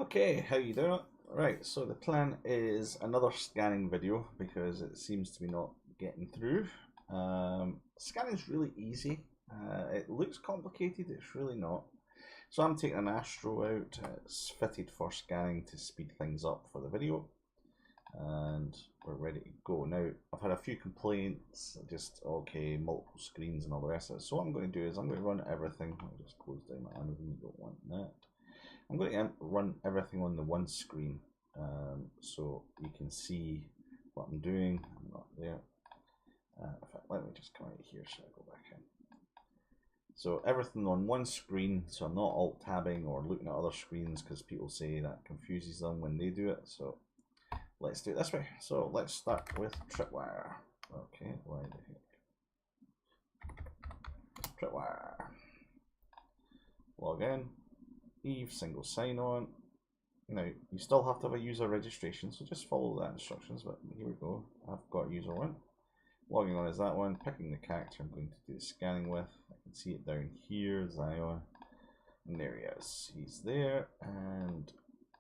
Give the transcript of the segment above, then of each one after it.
Okay, how you doing? Right, so the plan is another scanning video because it seems to be not getting through. Scanning is really easy. It looks complicated, it's really not. So I'm taking an Astro out. It's fitted for scanning to speed things up for the video. And we're ready to go. Now, I've had a few complaints, just okay, multiple screens and all the rest of it. So what I'm going to do is I'm going to run everything. I'll just close down my Amazon, don't want that. I'm going to run everything on the one screen so you can see what I'm doing. I'm not there. In fact, let me just come out here so I go back in. So everything on one screen, so I'm not alt tabbing or looking at other screens because people say that confuses them when they do it. So let's do it this way. So let's start with Tripwire. Okay, why the heck? Tripwire. Log in. Eve single sign on. Now you still have to have a user registration, so just follow that instructions. But here we go. I've got user one. Logging on is that one. Picking the character I'm going to do the scanning with. I can see it down here, Zion. And there he is. He's there, and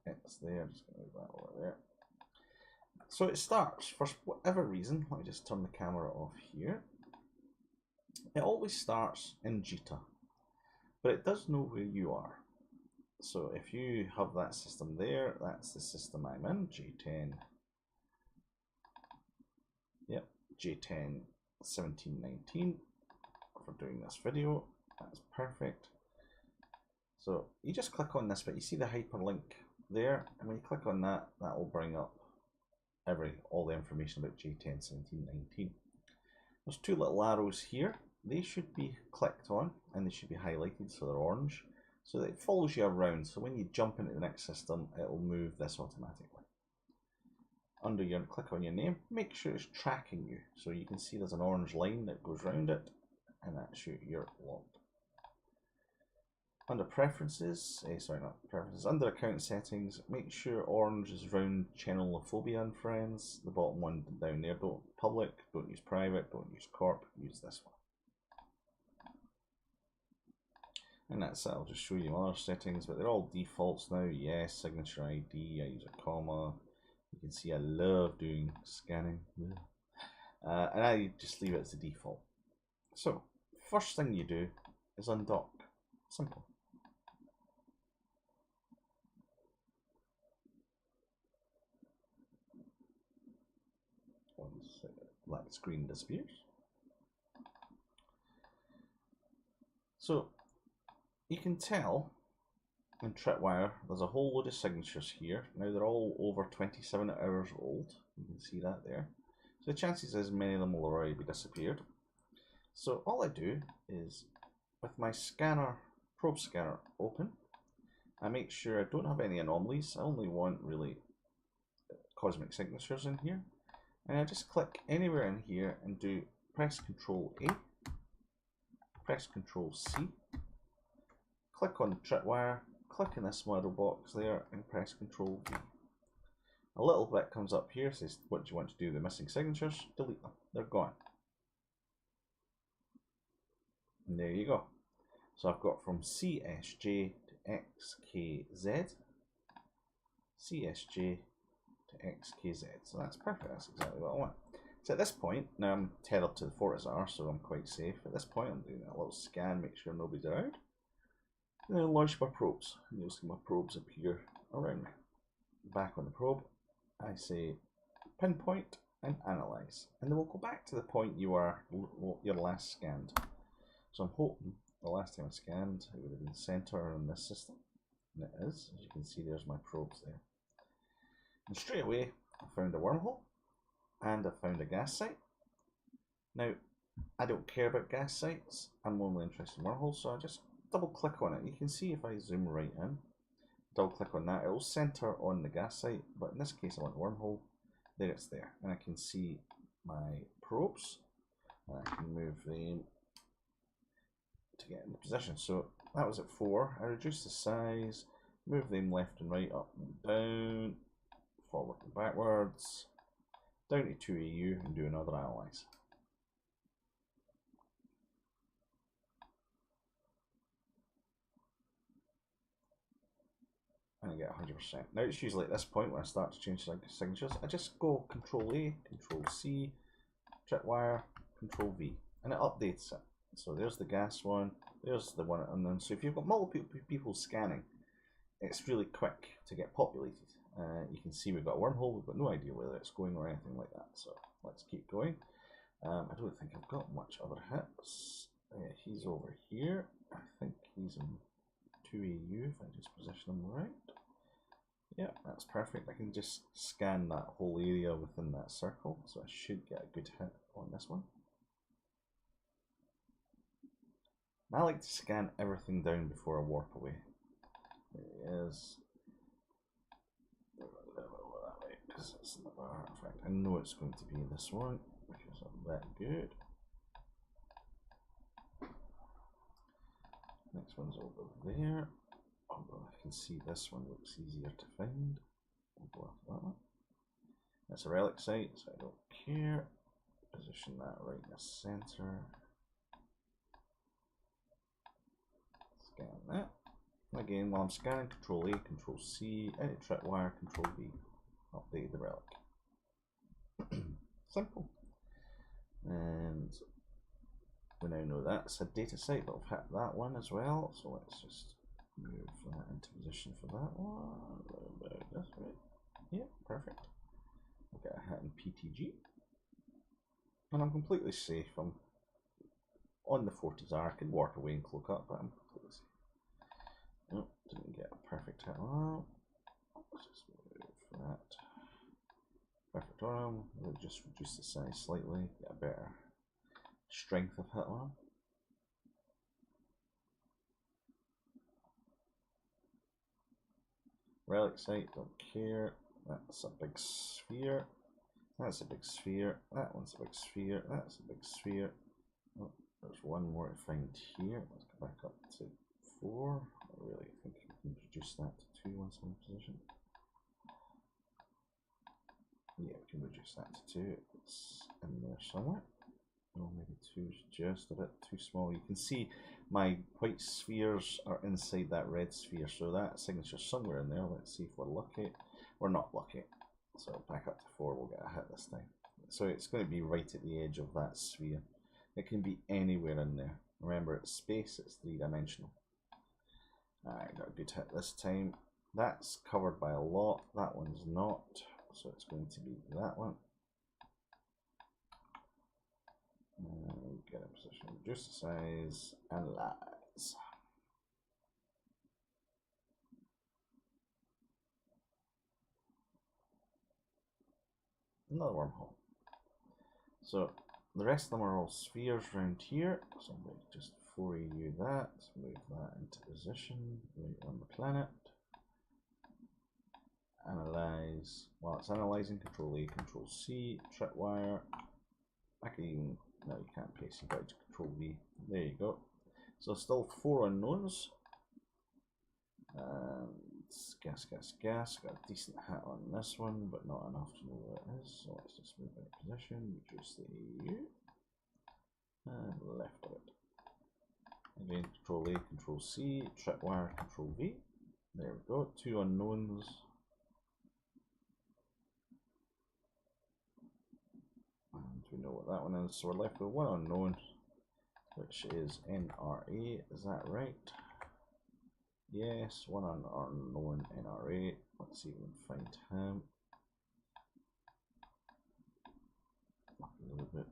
it's there. I'm just going to move that over there. So it starts for whatever reason. Let me just turn the camera off here. It always starts in Jita, but it does know where you are. So if you have that system there, that's the system I'm in, J10. Yep, J10 1719 for doing this video. That's perfect. So you just click on this bit, you see the hyperlink there, and when you click on that, that will bring up all the information about J10 1719. There's two little arrows here. They should be clicked on and they should be highlighted so they're orange. So that it follows you around, so when you jump into the next system, it will move this automatically. Under your click on your name, make sure it's tracking you. So you can see there's an orange line that goes around it, and that's you're logged. Under preferences, sorry, not preferences, under account settings, make sure orange is round channelphobia and friends. The bottom one down there, don't public, don't use private, don't use corp, use this one. And that's it. I'll just show you other settings, but they're all defaults now. Yes, signature ID, I use a comma. You can see I love doing scanning. And I just leave it as the default. So, first thing you do is undock. Simple. Once that screen disappears. So, you can tell in Tripwire there's a whole load of signatures here. Now they're all over 27 hours old. You can see that there. So the chances is many of them will already be disappeared. So all I do is with my scanner, probe scanner open, I make sure I don't have any anomalies. I only want really cosmic signatures in here. And I just click anywhere in here and do press Control A, press Control C, click on the Tripwire, click in this model box there and press Control V. A little bit comes up here, says what do you want to do with the missing signatures, delete them, they're gone. And there you go. So I've got from CSJ to XKZ, CSJ to XKZ. So that's perfect, that's exactly what I want. So at this point, now I'm tethered to the FortizR, so I'm quite safe. At this point I'm doing a little scan, make sure nobody's around. And then launch my probes, and you'll see my probes appear around me. Back on the probe, I say pinpoint and analyze, and then we'll go back to the point you are your last scanned. So I'm hoping the last time I scanned it would have been center in this system, and it is. As you can see, there's my probes there. And straight away, I found a wormhole, and I found a gas site. Now, I don't care about gas sites. I'm only interested in wormholes, so I just double click on it. You can see if I zoom right in, double click on that, it will center on the gas site, but in this case I want the wormhole. There it's there, and I can see my probes, and I can move them to get into position. So that was at 4. I reduced the size, move them left and right, up and down, forward and backwards, down to 2 AU, and do another analyze. and I get 100%. Now it's usually at this point when I start to change signatures, I just go Control A, Control C, tripwire, Control V, and it updates it. So there's the gas one, there's the one, and then so if you've got multiple people scanning, it's really quick to get populated. You can see we've got a wormhole, we've got no idea whether it's going or anything like that, so let's keep going. I don't think I've got much other hits. He's over here. I think he's in 2AU if I just position him right. Yeah, that's perfect. I can just scan that whole area within that circle, so I should get a good hit on this one. I like to scan everything down before I warp away. There he is. Because it's another artifact. I know it's going to be this one because I'm that good. Next one's over there. Although I can see this one looks easier to find. We'll go after that one. That's a relic site, so I don't care. Position that right in the center. Scan that. Again, while I'm scanning, Control A, Control C, edit tripwire, Control V. Update the relic. Simple. And we now know that's a data site, but I've hit that one as well. So let's just move that into position for that one. That's right. Yeah, perfect. I'll get a hit in PTG. And I'm completely safe. I'm on the Fortizar. I can warp away and cloak up, but I'm completely safe. Nope, didn't get a perfect hit on. Let's just move that. Perfect on him. We'll just reduce the size slightly, get a better strength of hit on him. Relic site, don't care. That's a big sphere. That's a big sphere. That one's a big sphere. That's a big sphere. Oh, there's one more to find here. Let's go back up to 4. I really think we can reduce that to 2 once I'm in position. Yeah, we can reduce that to 2. It's in there somewhere. Oh, maybe 2 is just a bit too small. You can see my white spheres are inside that red sphere, so that signature's somewhere in there. Let's see if we're lucky. We're not lucky. So back up to 4, we'll get a hit this time. So it's going to be right at the edge of that sphere. It can be anywhere in there. Remember, it's space, it's 3-dimensional. Alright, got a good hit this time. That's covered by a lot. That one's not. So it's going to be that one. Get in position, reduce the size, analyze. Another wormhole. So the rest of them are all spheres around here. So I'm going to just 4AU that, move that into position, right on the planet. Analyze. While it's analyzing, Control A, Control C, tripwire. I can even, no, you can't paste, you got to Control V. There you go. So still 4 unknowns. Gas. Got a decent hit on this one, but not enough to know what it is. So let's just move it in position, reduce the AU, and left of it. Again, Control A, Control C, tripwire, Control V. There we go. 2 unknowns. And we know what that one is. So we're left with 1 unknown, which is NRA. Is that right? Yes, 1 unknown NRA. Let's see if we can find him. Up a little bit.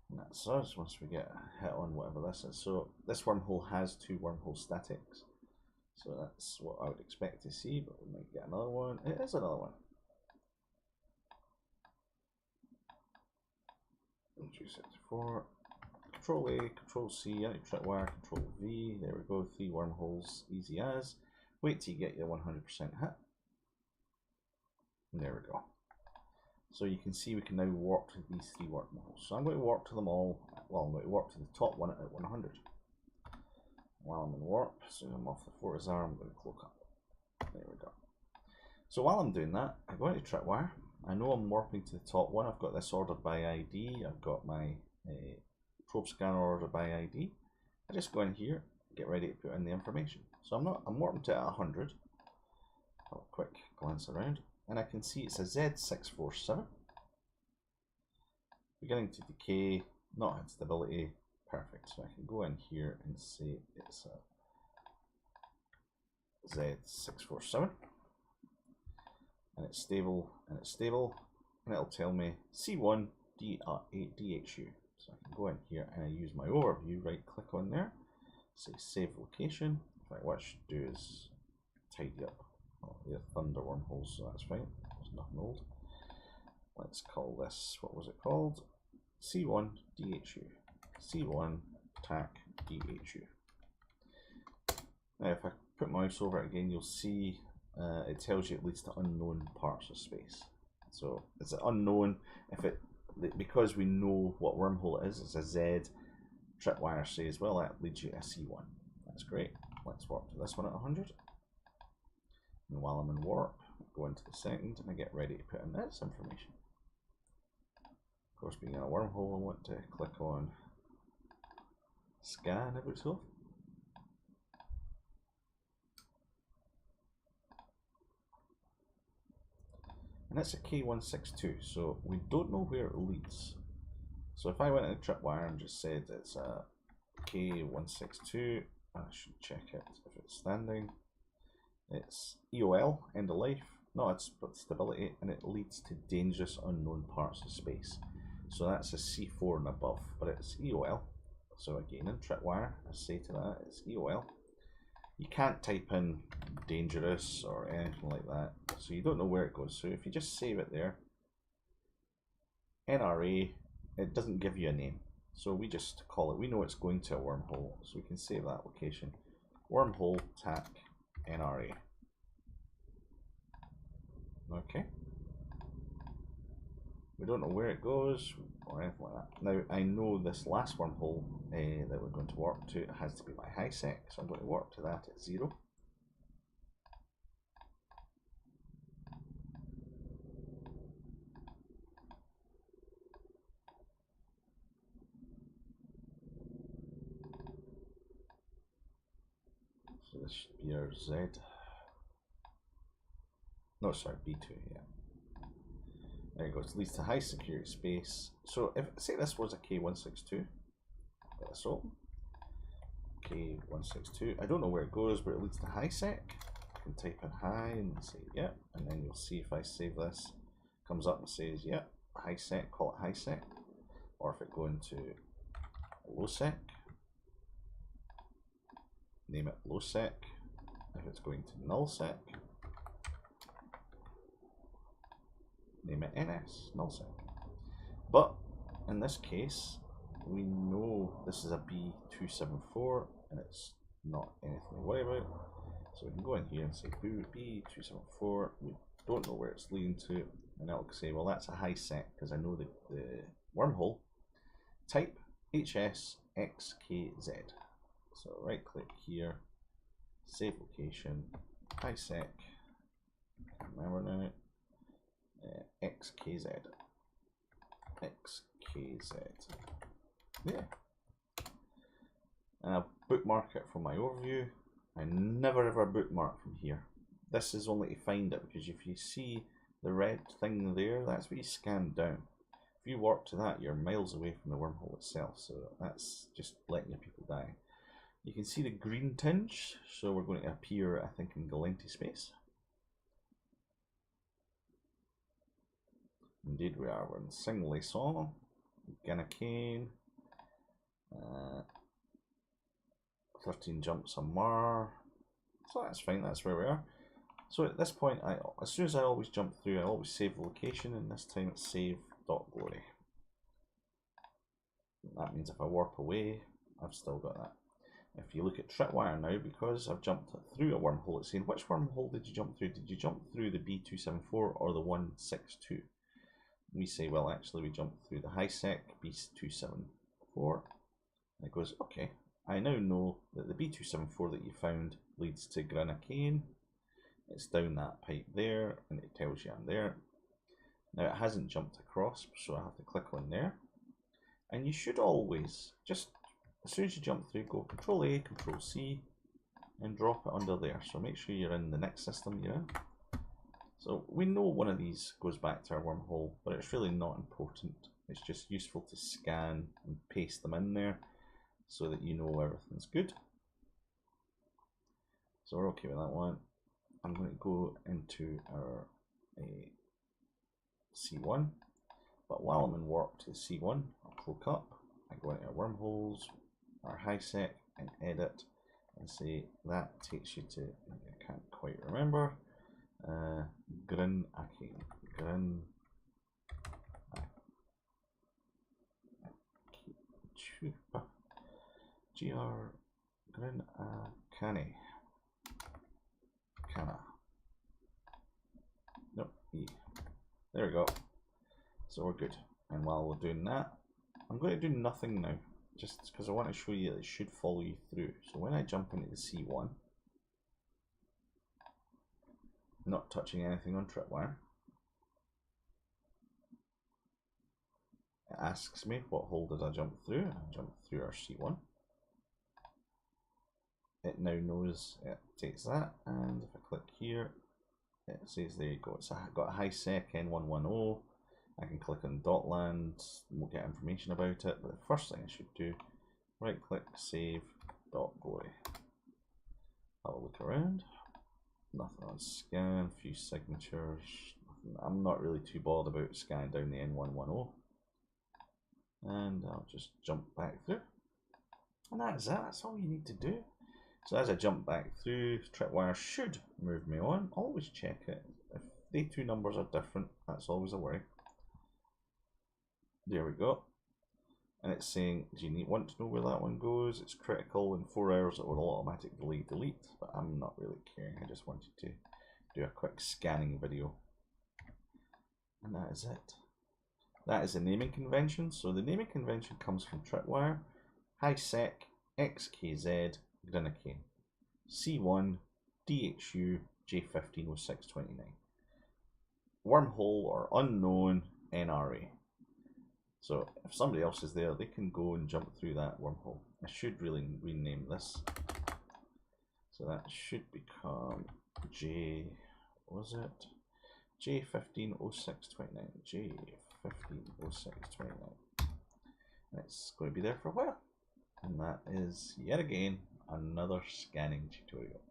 And that's us once we get a hit on whatever this is. So this wormhole has 2 wormhole statics. So that's what I would expect to see, but we might get another one. It is another one. Reduce it to 4. Control A, Control C, tripwire, Control V. There we go, 3 wormholes, easy as. Wait till you get your 100% hit. And there we go. So you can see we can now warp to these 3 wormholes. So I'm going to warp to them all. Well, I'm going to warp to the top one at 100. While I'm in warp, so I'm off the Fortizar, I'm going to cloak up. There we go. So while I'm doing that, I go into tripwire. I know I'm warping to the top one. I've got this ordered by ID. I've got my probe scanner ordered by ID. I just go in here, get ready to put in the information. So I'm warping to 100. have a quick glance around, and I can see it's a Z647. Beginning to decay, not had stability, perfect. So I can go in here and say it's a Z647, and it's stable, and it's stable, and it'll tell me C1 DHU. So I can go in here and I use my overview, right click on there, say save location. In fact, what I should do is tidy up the Thunder wormholes, so that's fine, there's nothing old. Let's call this, what was it called? C1 DHU. C1 TAC DHU. Now if I put my mouse over it again, you'll see it tells you it leads to unknown parts of space. So it's unknown if it, because we know what wormhole it is, it's a Z. Tripwire says, well, that leads you to a C1. That's great. Let's warp to this one at 100. And while I'm in warp, I go into the second and I get ready to put in this information. Of course, being in a wormhole, I want to click on scan every so often. And it's a K162, so we don't know where it leads. So if I went in a tripwire and just said it's a K162, I should check it if it's standing. It's EOL, end of life, not its stability, and it leads to dangerous unknown parts of space. So that's a C4 and above, but it's EOL. So again, in tripwire, I say to that, it's EOL. You can't type in dangerous or anything like that, so you don't know where it goes. So if you just save it there, NRA, it doesn't give you a name, so we just call it, we know it's going to a wormhole, so we can save that location, wormhole TAC NRA. Okay, we don't know where it goes or anything like that. Now I know this last wormhole that we're going to warp to, it has to be my high sec, so I'm going to warp to that at 0. So this should be our Z. No, sorry, B2, yeah. There you go, it leads to high security space. So if, say this was a K162, get this open. K162, I don't know where it goes, but it leads to high sec. I can type in high and say, yeah, and then you'll see if I save this, comes up and says, yeah, high sec, call it high sec. Or if it go into low sec, name it low sec. If it's going to null sec, name it NS, null sec. But in this case, we know this is a B274 and it's not anything to worry about. So we can go in here and say B274, we don't know where it's leading to, and it'll say, well, that's a high sec because I know the wormhole type HSXKZ. So right click here, save location, high sec, remember now, XKZ. XKZ. Yeah. And I'll bookmark it from my overview. I never ever bookmark from here. This is only to find it, because if you see the red thing there, that's what you scan down. If you warp to that, you're miles away from the wormhole itself, so that's just letting your people die. You can see the green tinge, so we're going to appear, I think, in Gallente space. Indeed we are, we're in Sing-Leson, Ganakane, 13 jumps on Mar, so that's fine, that's where we are. So at this point, as soon as I always jump through, I always save the location, and this time it's save.glory. That means if I warp away, I've still got that. If you look at Tripwire now, because I've jumped through a wormhole, it's saying, which wormhole did you jump through? Did you jump through the B274 or the 162? We say, well, actually, we jumped through the high sec B274. And it goes, okay, I now know that the B274 that you found leads to Granacane. It's down that pipe there, and it tells you I'm there. Now, it hasn't jumped across, so I have to click on there. And you should always, just as soon as you jump through, go Control A, Control C, and drop it under there. So make sure you're in the next system you're in. So we know one of these goes back to our wormhole, but it's really not important. It's just useful to scan and paste them in there so that you know everything's good. So we're okay with that one. I'm going to go into our C1, but while I'm in warp to C1, I'll cloak up, I go into our wormholes, our HiSec, and edit, and say that takes you to, I can't quite remember, Grin Aki, Grin GR Grin Akani Kana. Nope, E. There we go. So we're good. And while we're doing that, I'm going to do nothing now, just because I want to show you that it should follow you through. So when I jump into the C1, not touching anything on tripwire, it asks me what hole did I jump through. I jump through our C1. It now knows it takes that, and if I click here, it says there you go. It's got a HiSec N110. I can click on Dotland, and we'll get information about it. But the first thing I should do, right click, save, .glory. Have a look around. Nothing on scan, few signatures. I'm not really too bothered about scanning down the N110. And I'll just jump back through. And that is it, that's all you need to do. So as I jump back through, tripwire should move me on. Always check it. If the two numbers are different, that's always a worry. There we go. And it's saying, do you want to know where that one goes? It's critical. In 4 hours it will automatically delete, but I'm not really caring. I just wanted to do a quick scanning video. And that is it. That is the naming convention. So the naming convention comes from Tripwire, HiSec, XKZ, Grenakane, C1, DHU, J150629. Wormhole or unknown NRA. So if somebody else is there, they can go and jump through that wormhole. I should really rename this. So that should become J, what was it? J150629. J150629. And it's going to be there for a while. And that is, yet again, another scanning tutorial.